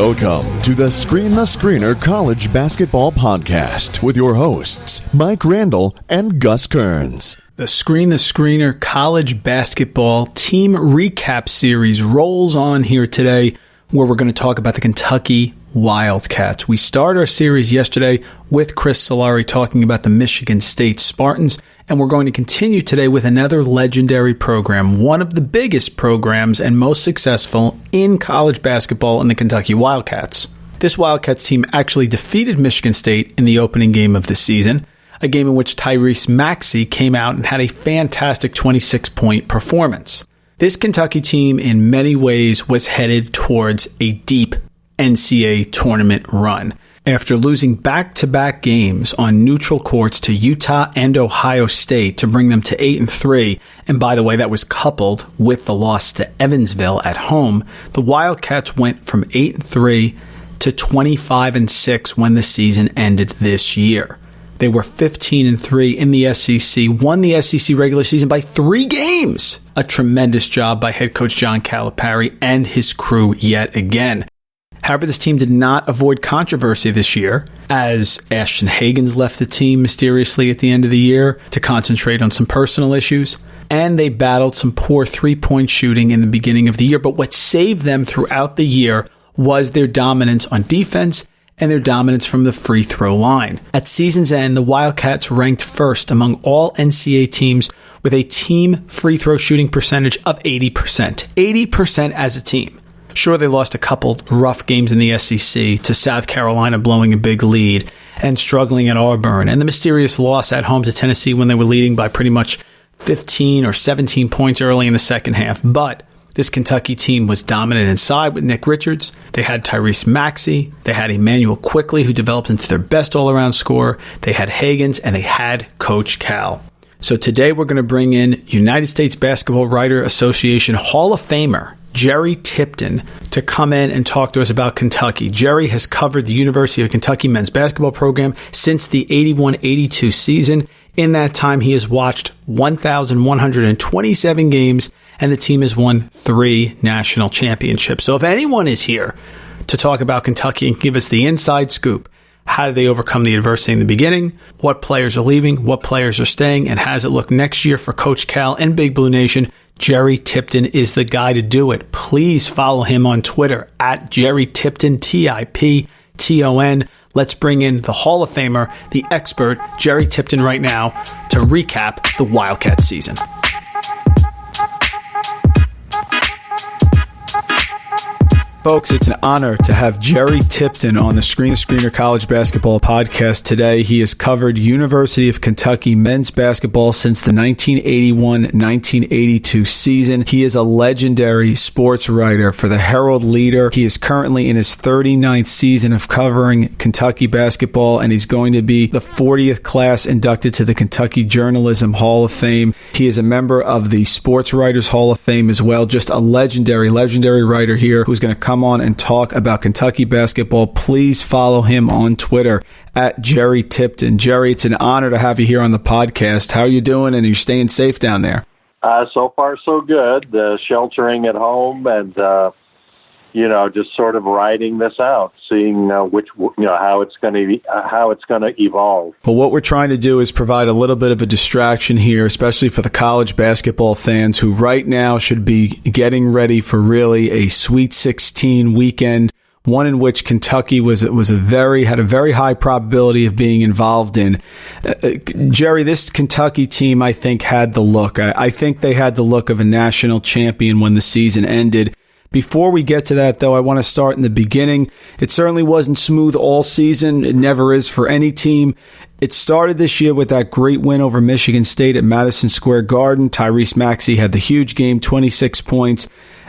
Welcome to the Screener College Basketball Podcast with your hosts, Mike Randle and Gus Kearns. The Screener College Basketball Team Recap Series rolls on here today, where we're going to talk about the Kentucky Wildcats. We started our series yesterday with Chris Solari talking about the Michigan State Spartans, and we're going to continue today with another legendary program, one of the biggest programs and most successful in college basketball in the Kentucky Wildcats. This Wildcats team actually defeated Michigan State in the opening game of the season, a game in which Tyrese Maxey came out and had a fantastic 26-point performance. This Kentucky team in many ways was headed towards a deep NCAA tournament run. After losing back-to-back games on neutral courts to Utah and Ohio State to bring them to 8-3, and by the way, that was coupled with the loss to Evansville at home, the Wildcats went from 8-3 to 25-6 when the season ended this year. They were 15-3 in the SEC, won the SEC regular season by 3 games. A tremendous job by head coach John Calipari and his crew yet again. However, this team did not avoid controversy this year, as Ashton Hagans left the team mysteriously at the end of the year to concentrate on some personal issues, and they battled some poor three-point shooting in the beginning of the year. But what saved them throughout the year was their dominance on defense and their dominance from the free throw line. At season's end, the Wildcats ranked first among all NCAA teams with a team free throw shooting percentage of 80%. 80% as a team. Sure, they lost a couple rough games in the SEC to South Carolina blowing a big lead and struggling at Auburn, and the mysterious loss at home to Tennessee when they were leading by pretty much 15 or 17 points early in the second half. But this Kentucky team was dominant inside with Nick Richards. They had Tyrese Maxey. They had Immanuel Quickley, who developed into their best all-around scorer. They had Hagans, and they had Coach Cal. So today we're going to bring in United States Basketball Writer Association Hall of Famer Jerry Tipton to come in and talk to us about Kentucky. Jerry has covered the University of Kentucky men's basketball program since the 81-82 season. In that time, he has watched 1,127 games, and the team has won 3 national championships. So if anyone is here to talk about Kentucky and give us the inside scoop, how did they overcome the adversity in the beginning? What players are leaving? What players are staying? And how does it look next year for Coach Cal and Big Blue Nation? Jerry Tipton is the guy to do it. Please follow him on Twitter at Jerry Tipton, Tipton. Let's bring in the Hall of Famer, the expert, Jerry Tipton right now to recap the Wildcat season. Folks, it's an honor to have Jerry Tipton on the Screener College Basketball Podcast today. He has covered University of Kentucky men's basketball since the 1981-1982 season. He is a legendary sports writer for the Herald Leader. He is currently in his 39th season of covering Kentucky basketball, and he's going to be the 40th class inducted to the Kentucky Journalism Hall of Fame. He is a member of the Sports Writers Hall of Fame as well. Just a legendary writer here who's going to come on and talk about Kentucky basketball. Please follow him on Twitter at Jerry Tipton. Jerry, it's an honor to have you here on the podcast. How are you doing, and are you staying safe down there? So far, so good. Sheltering at home and, just sort of riding this out, seeing how it's going to evolve. Well, what we're trying to do is provide a little bit of a distraction here, especially for the college basketball fans who right now should be getting ready for really a Sweet 16 weekend, one in which Kentucky had a very high probability of being involved in. Jerry, this Kentucky team, I think, had the look. I think they had the look of a national champion when the season ended. Before we get to that, though, I want to start in the beginning. It certainly wasn't smooth all season. It never is for any team. It started this year with that great win over Michigan State at Madison Square Garden. Tyrese Maxey had the huge game, 26 points.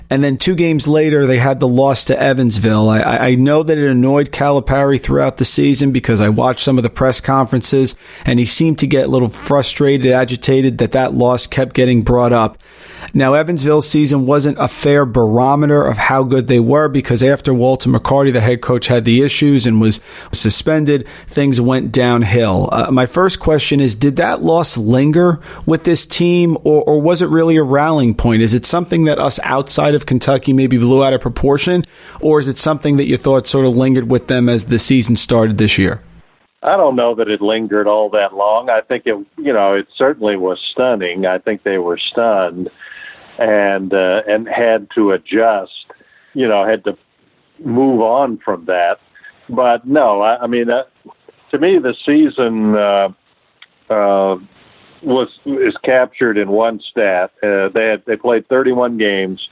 And then 2 games later, they had the loss to Evansville. I know that it annoyed Calipari throughout the season because I watched some of the press conferences, and he seemed to get a little frustrated, agitated that loss kept getting brought up. Now, Evansville's season wasn't a fair barometer of how good they were because after Walter McCarty, the head coach, had the issues and was suspended, things went downhill. My first question is, did that loss linger with this team, or was it really a rallying point? Is it something that us outside of of Kentucky maybe blew out of proportion, or is it something that you thought sort of lingered with them as the season started this year? I don't know that it lingered all that long. I think it certainly was stunning. I think they were stunned and had to adjust, had to move on from that. But no, I mean, to me, the season is captured in one stat. They played 31 games.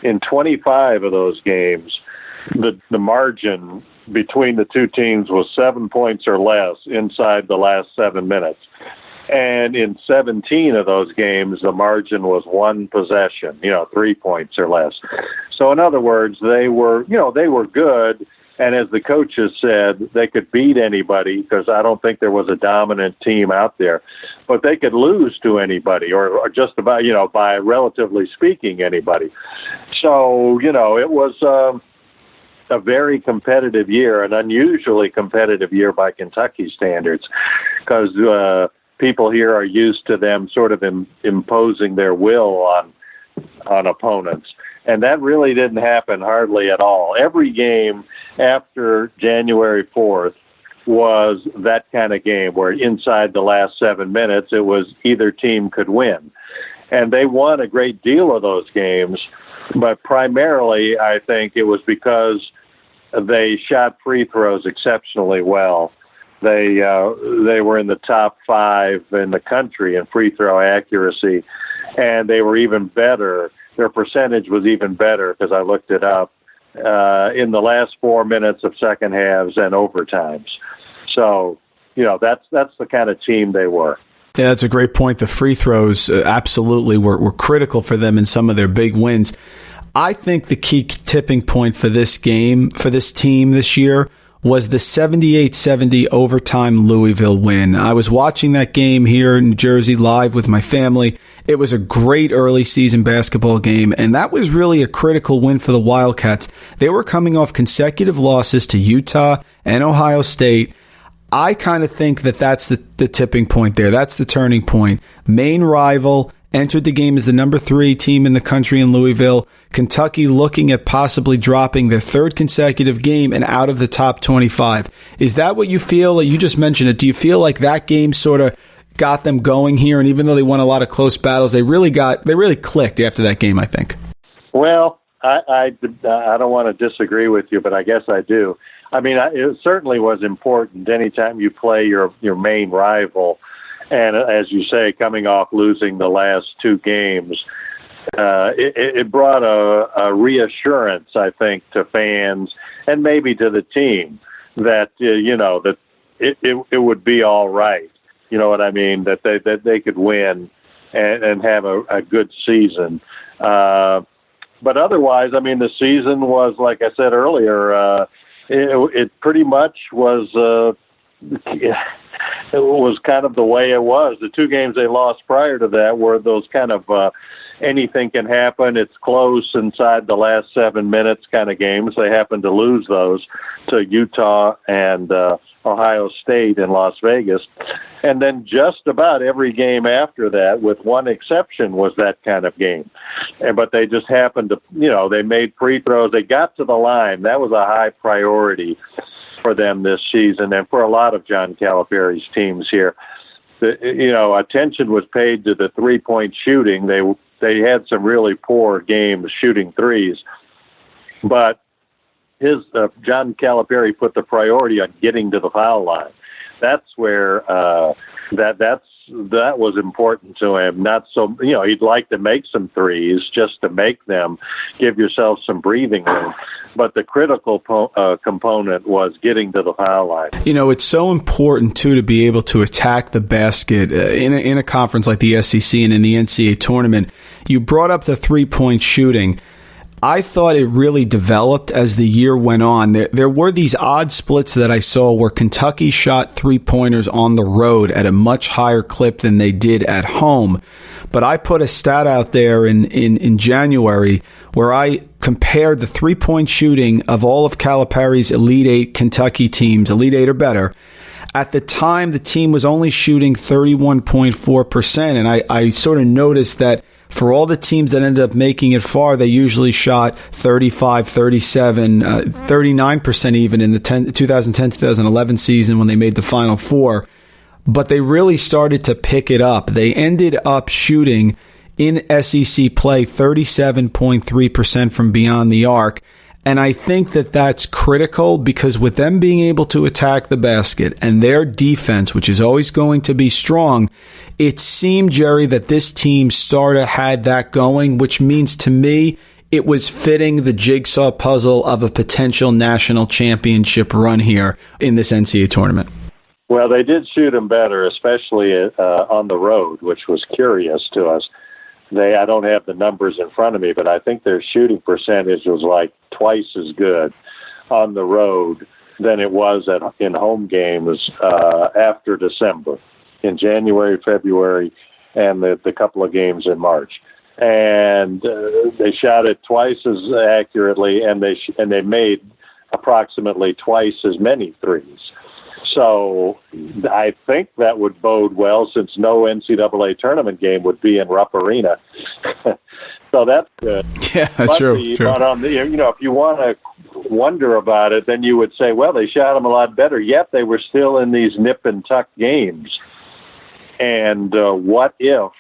In 25 of those games, the margin between the two teams was 7 points or less inside the last 7 minutes. And in 17 of those games, the margin was one possession, 3 points or less. So in other words, they were good. And as the coaches said, they could beat anybody because I don't think there was a dominant team out there. But they could lose to anybody or just about, by relatively speaking, anybody. So, it was a very competitive year, an unusually competitive year by Kentucky standards, because people here are used to them sort of imposing their will on opponents. And that really didn't happen hardly at all. Every game after January 4th was that kind of game where inside the last 7 minutes, it was either team could win. And they won a great deal of those games, but primarily I think it was because they shot free throws exceptionally well. They were in the top 5 in the country in free throw accuracy, and they were even better. Their percentage was even better because I looked it up in the last 4 minutes of second halves and overtimes. So, that's the kind of team they were. Yeah, that's a great point. The free throws absolutely were critical for them in some of their big wins. I think the key tipping point for this game, for this team this year, was the 78-70 overtime Louisville win. I was watching that game here in New Jersey live with my family. It was a great early season basketball game, and that was really a critical win for the Wildcats. They were coming off consecutive losses to Utah and Ohio State. I kind of think that that's the tipping point there. That's the turning point. Main rival entered the game as the number 3 team in the country in Louisville. Kentucky looking at possibly dropping their 3rd consecutive game and out of the top 25. Is that what you feel? You just mentioned it. Do you feel like that game sort of got them going here? And even though they won a lot of close battles, they really clicked after that game, I think. Well, I don't want to disagree with you, but I guess I do. I mean, it certainly was important anytime you play your main rival. And as you say, coming off losing the last 2 games, it brought a reassurance, I think, to fans and maybe to the team that, that it would be all right. You know what I mean? That they could win and have a good season. But otherwise, I mean, the season was, like I said earlier, it pretty much was it was kind of the way it was. The 2 games they lost prior to that were those kind of anything can happen, it's close inside the last 7 minutes kind of games. They happened to lose those to Utah and Ohio State in Las Vegas. And then just about every game after that, with one exception, was that kind of game. But they just happened to, they made free throws. They got to the line. That was a high priority for them this season and for a lot of John Calipari's teams here. Attention was paid to the 3-point shooting. They had some really poor games shooting threes, but John Calipari put the priority on getting to the foul line. That's where that was important to him. Not so, he'd like to make some threes just to make them, give yourself some breathing room. But the critical component was getting to the foul line. It's so important, too, to be able to attack the basket in a conference like the SEC and in the NCAA tournament. You brought up the 3-point shooting. I thought it really developed as the year went on. There were these odd splits that I saw where Kentucky shot 3-pointers on the road at a much higher clip than they did at home. But I put a stat out there in January where I compared the 3-point shooting of all of Calipari's Elite 8 Kentucky teams, Elite 8 or better. At the time, the team was only shooting 31.4%, and I sort of noticed that for all the teams that ended up making it far, they usually shot 35, 37, 39% even in the 2010-2011 season when they made the Final Four. But they really started to pick it up. They ended up shooting in SEC play 37.3% from beyond the arc. And I think that that's critical because with them being able to attack the basket and their defense, which is always going to be strong, it seemed, Jerry, that this team had that going, which means to me it was fitting the jigsaw puzzle of a potential national championship run here in this NCAA tournament. Well, they did shoot them better, especially on the road, which was curious to us. I don't have the numbers in front of me, but I think their shooting percentage was like twice as good on the road than it was in home games after December, in January, February, and the couple of games in March. And they shot it twice as accurately, and they made approximately twice as many threes. So I think that would bode well since no NCAA tournament game would be in Rupp Arena. So that's good. Yeah, that's true. But if you want to wonder about it, then you would say, well, they shot them a lot better, yet they were still in these nip and tuck games. And what if?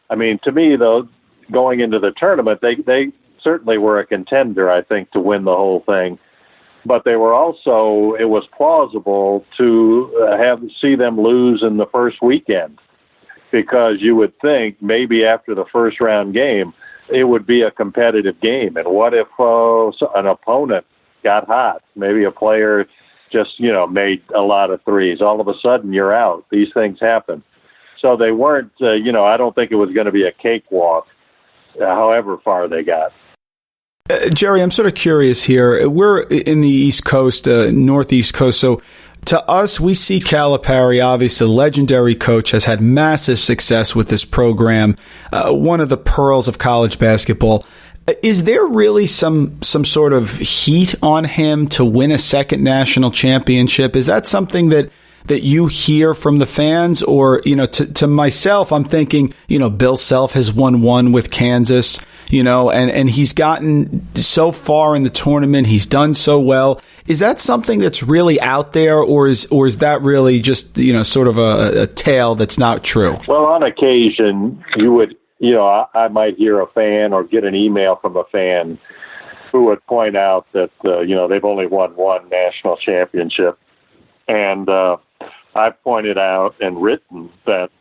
I mean, to me, though, going into the tournament, they certainly were a contender, I think, to win the whole thing. But they were also, it was plausible to see them lose in the first weekend because you would think maybe after the first round game, it would be a competitive game. And what if an opponent got hot? Maybe a player just, made a lot of threes. All of a sudden you're out. These things happen. So they weren't, I don't think it was going to be a cakewalk, however far they got. Jerry, I'm sort of curious here. We're in the East Coast, Northeast Coast. So to us, we see Calipari, obviously a legendary coach, has had massive success with this program, one of the pearls of college basketball. Is there really some sort of heat on him to win a second national championship? Is that something that you hear from the fans? Or, to myself, I'm thinking, Bill Self has won one with Kansas, and he's gotten so far in the tournament. He's done so well. Is that something that's really out there, or is that really just, sort of a tale that's not true? Well, on occasion, you would, I might hear a fan or get an email from a fan who would point out that, they've only won one national championship. And I've pointed out and written that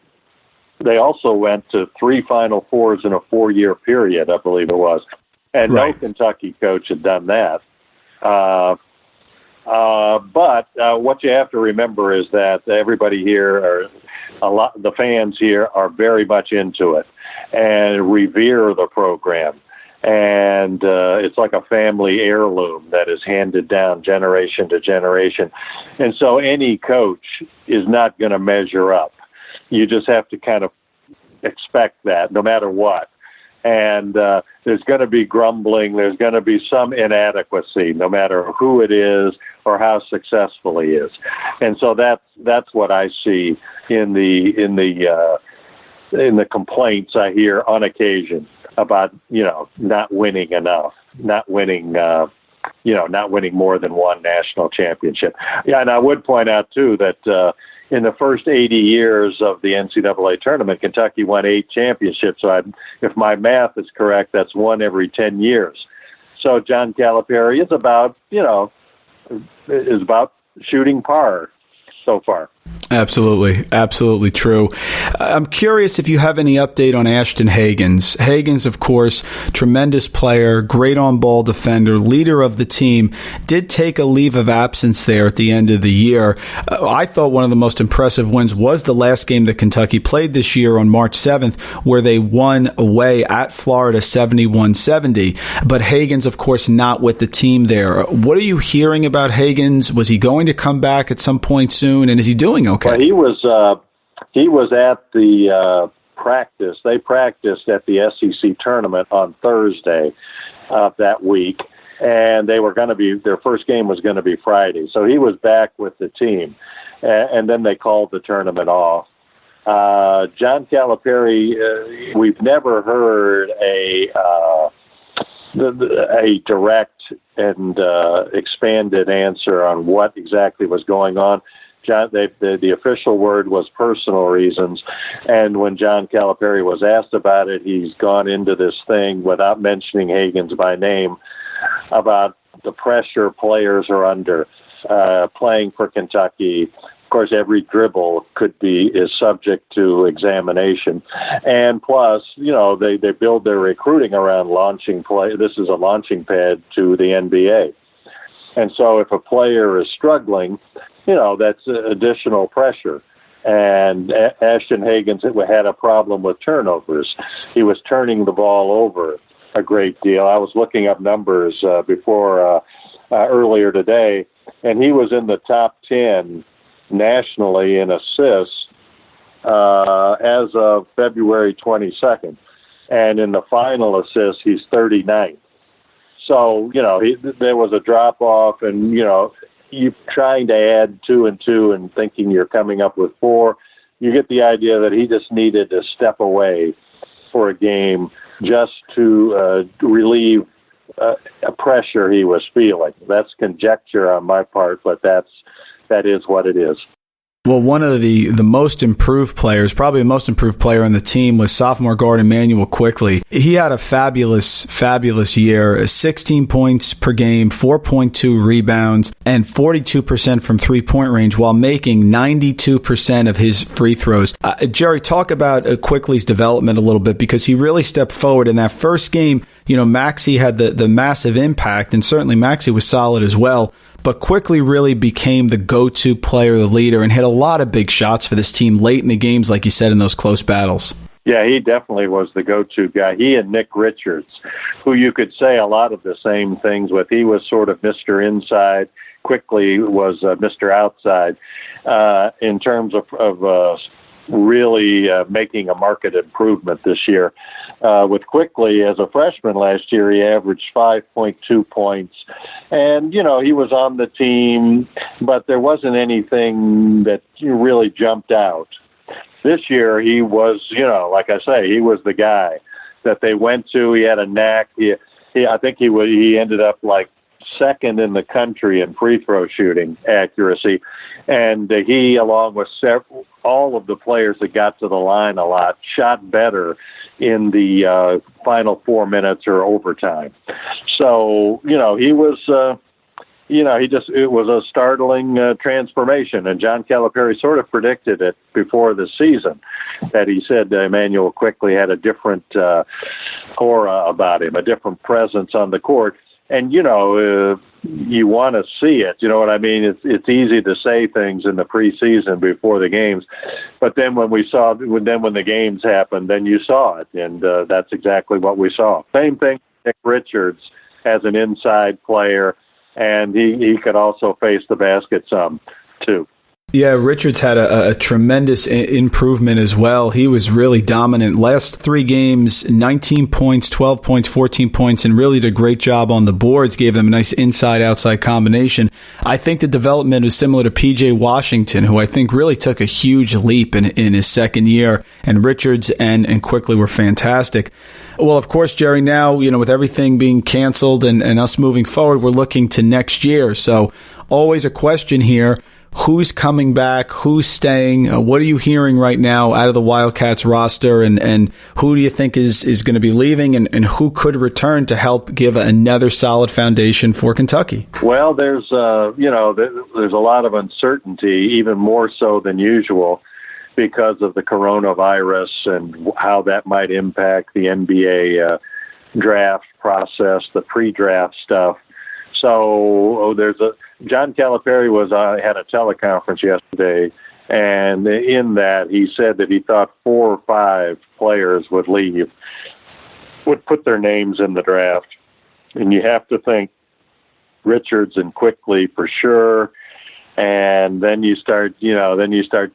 they also went to 3 Final Fours in a 4-year period, I believe it was. And right. No Kentucky coach had done that. But what you have to remember is that everybody here, the fans here are very much into it and revere the program. And it's like a family heirloom that is handed down generation to generation. And so any coach is not going to measure up. You just have to kind of expect that no matter what. And there's going to be grumbling. There's going to be some inadequacy no matter who it is or how successful he is. And so that's what I see in the complaints I hear on occasion about, not winning enough, not winning more than one national championship. Yeah, and I would point out, too, that in the first 80 years of the NCAA tournament, Kentucky won 8 championships. So if my math is correct, that's one every 10 years. So John Calipari is about shooting par so far. Absolutely true. I'm curious if you have any update on Ashton Hagans. Hagans, of course, tremendous player, great on-ball defender, leader of the team, did take a leave of absence there at the end of the year. I thought one of the most impressive wins was the last game that Kentucky played this year on March 7th, where they won away at Florida 71-70. But Hagans, of course, not with the team there. What are you hearing about Hagans? Was he going to come back at some point soon, and is he doing okay? Well, he was at the practice. They practiced at the SEC tournament on Thursday of that week, and their first game was going to be Friday. So he was back with the team, and then they called the tournament off. John Calipari, we've never heard a direct and expanded answer on what exactly was going on. The official word was personal reasons, and when John Calipari was asked about it, he's gone into this thing without mentioning Hagans by name about the pressure players are under playing for Kentucky. Of course, every dribble is subject to examination, and plus, they build their recruiting around launching play. This is a launching pad to the NBA, and so if a player is struggling, that's additional pressure. And Ashton Hagans had a problem with turnovers. He was turning the ball over a great deal. I was looking up numbers before earlier today, and he was in the top 10 nationally in assists as of February 22nd. And in the final assists, he's 39th. So, there was a drop-off, and, you trying to add 2 and 2 and thinking you're coming up with 4, you get the idea that he just needed to step away for a game just to relieve a pressure he was feeling. That's conjecture on my part, but that is what it is. Well, one of the most improved players, probably the most improved player on the team, was sophomore guard Immanuel Quickley. He had a fabulous year, 16 points per game, 4.2 rebounds, and 42% from three-point range while making 92% of his free throws. Jerry, talk about Quickley's development a little bit, because he really stepped forward in that first game. Maxey had the massive impact, and certainly Maxey was solid as well. But Quickley really became the go-to player, the leader, and hit a lot of big shots for this team late in the games, like you said, in those close battles. Yeah, he definitely was the go-to guy. He and Nick Richards, who you could say a lot of the same things with. He was sort of Mr. Inside. Quickley was Mr. Outside in terms of really making a market improvement this year. With Quickley, as a freshman last year, he averaged 5.2 points. And, he was on the team, but there wasn't anything that really jumped out. This year, he was, like I say, he was the guy that they went to. He had a knack. I think he ended up like second in the country in free throw shooting accuracy. And he, along with all of the players that got to the line a lot, shot better in the final 4 minutes or overtime. So, he was, it was a startling transformation. And John Calipari sort of predicted it before the season, that he said Immanuel Quickley had a different aura about him, a different presence on the court. And, you want to see it. You know what I mean? It's easy to say things in the preseason before the games. But then when the games happened, then you saw it. And that's exactly what we saw. Same thing with Nick Richards as an inside player. And he could also face the basket some, too. Yeah, Richards had a tremendous improvement as well. He was really dominant. Last 3 games, 19 points, 12 points, 14 points, and really did a great job on the boards, gave them a nice inside-outside combination. I think the development was similar to P.J. Washington, who I think really took a huge leap in his second year, and Richards and Quickley were fantastic. Well, of course, Jerry, now, with everything being canceled and us moving forward, we're looking to next year. So always a question here. Who's coming back? Who's staying? What are you hearing right now out of the Wildcats roster? And who do you think is going to be leaving? And who could return to help give another solid foundation for Kentucky? Well, there's a lot of uncertainty, even more so than usual, because of the coronavirus and how that might impact the NBA draft process, the pre-draft stuff. So John Calipari had a teleconference yesterday, and in that he said that he thought 4 or 5 players would put their names in the draft. And you have to think Richards and Quickley for sure. And then you start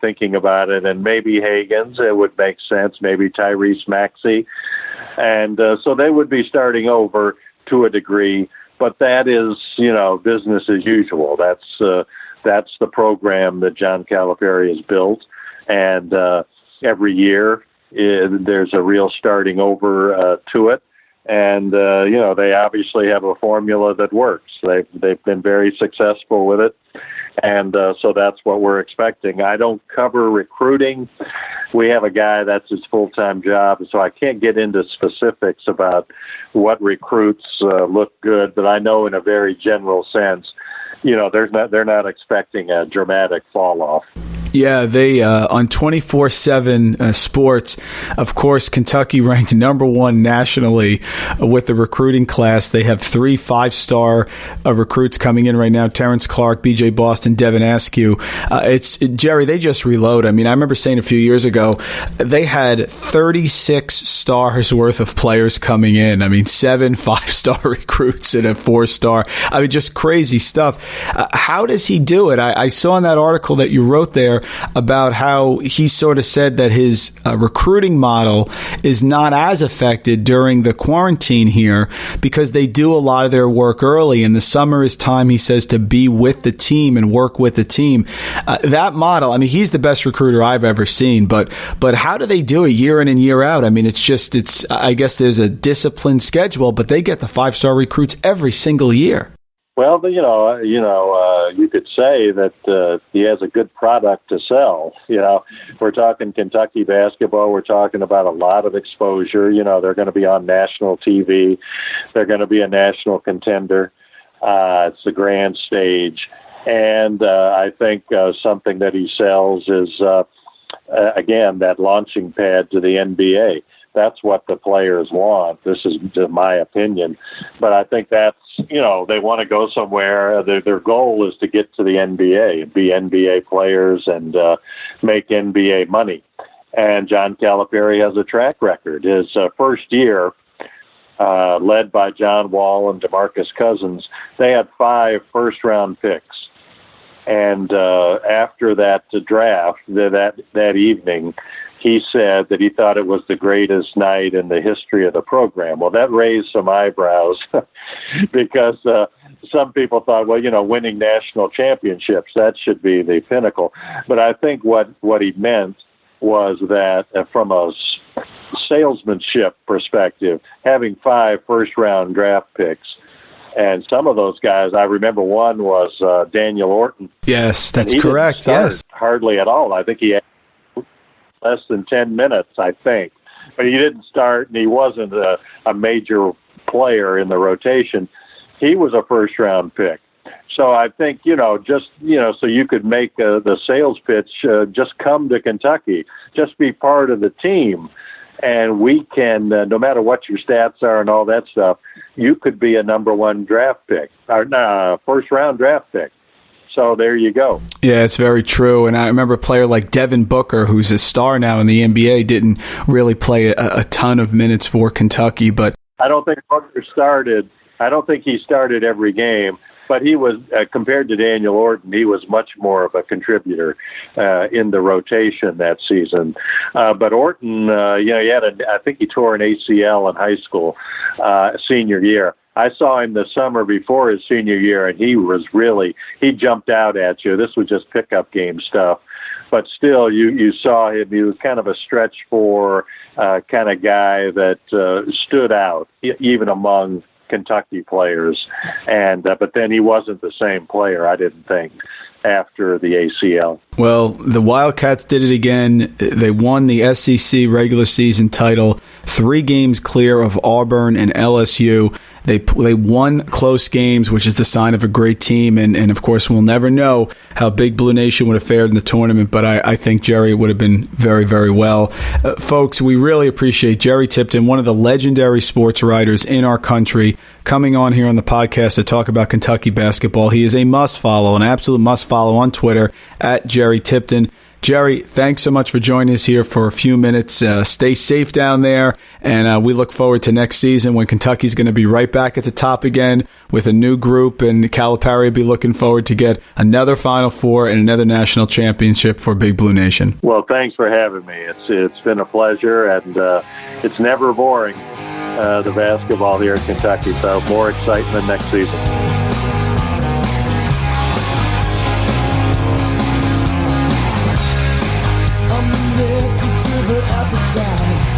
thinking about it, and maybe Hagans, it would make sense, maybe Tyrese Maxey. And so they would be starting over to a degree. But that is, business as usual. That's the program that John Calipari has built, and every year. There's a real starting over to it. And, they obviously have a formula that works. They've been very successful with it. And so that's what we're expecting. I don't cover recruiting. We have a guy that's his full-time job, so I can't get into specifics about what recruits look good. But I know in a very general sense, they're not expecting a dramatic fall off. Yeah, they on 24/7 Sports, of course, Kentucky ranked number 1 nationally with the recruiting class. They have 3 5-star recruits coming in right now: Terrence Clark, B.J. Boston, Devin Askew. Jerry, they just reload. I mean, I remember saying a few years ago they had 36 stars worth of players coming in. I mean, 7 5-star recruits and a 4-star. I mean, just crazy stuff. How does he do it? I saw in that article that you wrote there about how he sort of said that his recruiting model is not as affected during the quarantine here because they do a lot of their work early. And the summer is time, he says, to be with the team and work with the team. That model, I mean, he's the best recruiter I've ever seen, but how do they do it year in and year out? I mean, I guess there's a disciplined schedule, but they get the 5-star recruits every single year. Well, you could say that he has a good product to sell. We're talking Kentucky basketball. We're talking about a lot of exposure. They're going to be on national TV. They're going to be a national contender. It's the grand stage. And I think something that he sells is, again, that launching pad to the NBA. That's what the players want. This is my opinion. But I think that's, they want to go somewhere. Their goal is to get to the NBA, be NBA players, and make NBA money. And John Calipari has a track record. His first year, led by John Wall and DeMarcus Cousins, they had 5 first-round picks. And after that draft, that evening, he said that he thought it was the greatest night in the history of the program. Well, that raised some eyebrows because some people thought, winning national championships, that should be the pinnacle. But I think what he meant was that from a salesmanship perspective, having 5 first-round draft picks, and some of those guys, I remember one was Daniel Orton. Yes, that's correct. Yes. Hardly at all. I think he had less than 10 minutes, I think. But he didn't start, and he wasn't a major player in the rotation. He was a first-round pick. So I think, so you could make the sales pitch, just come to Kentucky, just be part of the team. And we can, no matter what your stats are and all that stuff, you could be a number 1 draft pick, or first-round draft pick. So there you go. Yeah, it's very true. And I remember a player like Devin Booker, who's a star now in the NBA, didn't really play a ton of minutes for Kentucky. But I don't think Booker started. I don't think he started every game. But he was, compared to Daniel Orton, he was much more of a contributor in the rotation that season. But Orton, he had I think he tore an ACL in high school senior year. I saw him the summer before his senior year, and he jumped out at you. This was just pickup game stuff. But still, you saw him. He was kind of a stretch for kind of guy that stood out, even among Kentucky players, and but then he wasn't the same player, I didn't think, after the ACL. Well, the Wildcats did it again. They won the SEC regular season title, 3 games clear of Auburn and LSU. They won close games, which is the sign of a great team. And of course, we'll never know how Big Blue Nation would have fared in the tournament, but I think Jerry would have been very, very well. Folks, we really appreciate Jerry Tipton, one of the legendary sports writers in our country, coming on here on the podcast to talk about Kentucky basketball. He is a must-follow, an absolute must-follow on Twitter, at Jerry Tipton. Jerry, thanks so much for joining us here for a few minutes. Stay safe down there, and we look forward to next season when Kentucky's going to be right back at the top again with a new group, and Calipari will be looking forward to get another Final Four and another national championship for Big Blue Nation. Well, thanks for having me. It's been a pleasure, and it's never boring, the basketball here in Kentucky, so more excitement next season. I'm addicted to up inside.